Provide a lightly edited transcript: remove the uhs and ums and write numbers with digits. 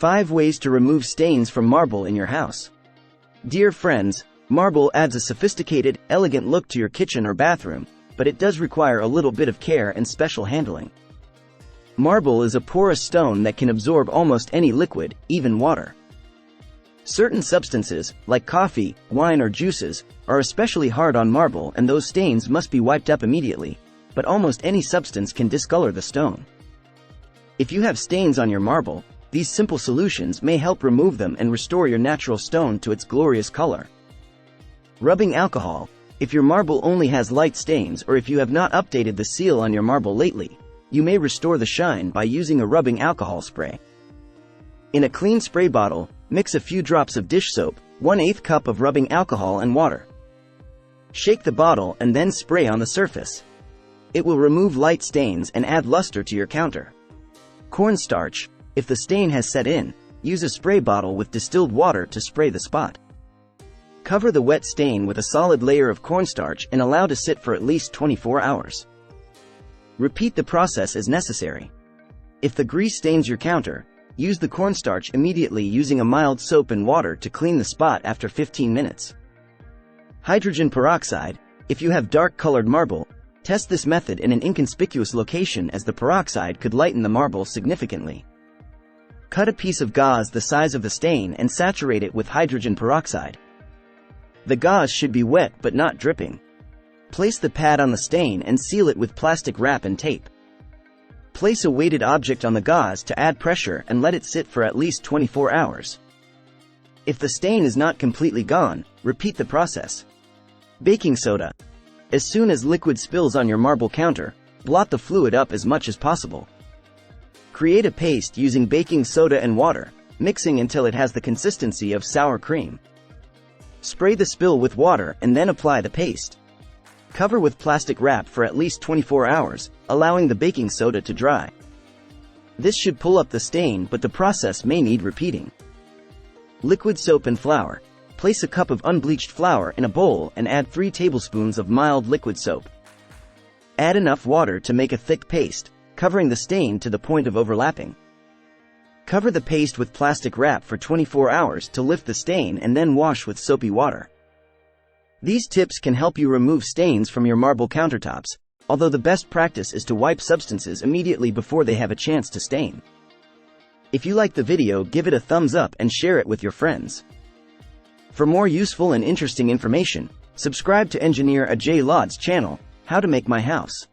5 ways to remove stains from marble in your house. Dear friends, marble adds a sophisticated, elegant look to your kitchen or bathroom, but it does require a little bit of care and special handling. Marble is a porous stone that can absorb almost any liquid, even water. Certain substances, like coffee, wine or juices, are especially hard on marble, and those stains must be wiped up immediately, but almost any substance can discolor the stone. If you have stains on your marble, these simple solutions may help remove them and restore your natural stone to its glorious color. Rubbing alcohol. If your marble only has light stains, or if you have not updated the seal on your marble lately, you may restore the shine by using a rubbing alcohol spray. In a clean spray bottle, mix a few drops of dish soap, 1/8 cup of rubbing alcohol and water. Shake the bottle and then spray on the surface. It will remove light stains and add luster to your counter. Cornstarch. If the stain has set in, use a spray bottle with distilled water to spray the spot. Cover the wet stain with a solid layer of cornstarch and allow to sit for at least 24 hours. Repeat the process as necessary. If the grease stains your counter, use the cornstarch immediately using a mild soap and water to clean the spot after 15 minutes. Hydrogen peroxide. If you have dark-colored marble, test this method in an inconspicuous location, as the peroxide could lighten the marble significantly. Cut a piece of gauze the size of the stain and saturate it with hydrogen peroxide. The gauze should be wet but not dripping. Place the pad on the stain and seal it with plastic wrap and tape. Place a weighted object on the gauze to add pressure and let it sit for at least 24 hours. If the stain is not completely gone, repeat the process. Baking soda. As soon as liquid spills on your marble counter, blot the fluid up as much as possible. Create a paste using baking soda and water, mixing until it has the consistency of sour cream. Spray the spill with water and then apply the paste. Cover with plastic wrap for at least 24 hours, allowing the baking soda to dry. This should pull up the stain, but the process may need repeating. Liquid soap and flour. Place a cup of unbleached flour in a bowl and add 3 tablespoons of mild liquid soap. Add enough water to make a thick paste, covering the stain to the point of overlapping. Cover the paste with plastic wrap for 24 hours to lift the stain and then wash with soapy water. These tips can help you remove stains from your marble countertops, although the best practice is to wipe substances immediately before they have a chance to stain. If you like the video, give it a thumbs up and share it with your friends. For more useful and interesting information, subscribe to Engineer Ajay Lod's channel, How to Make My House.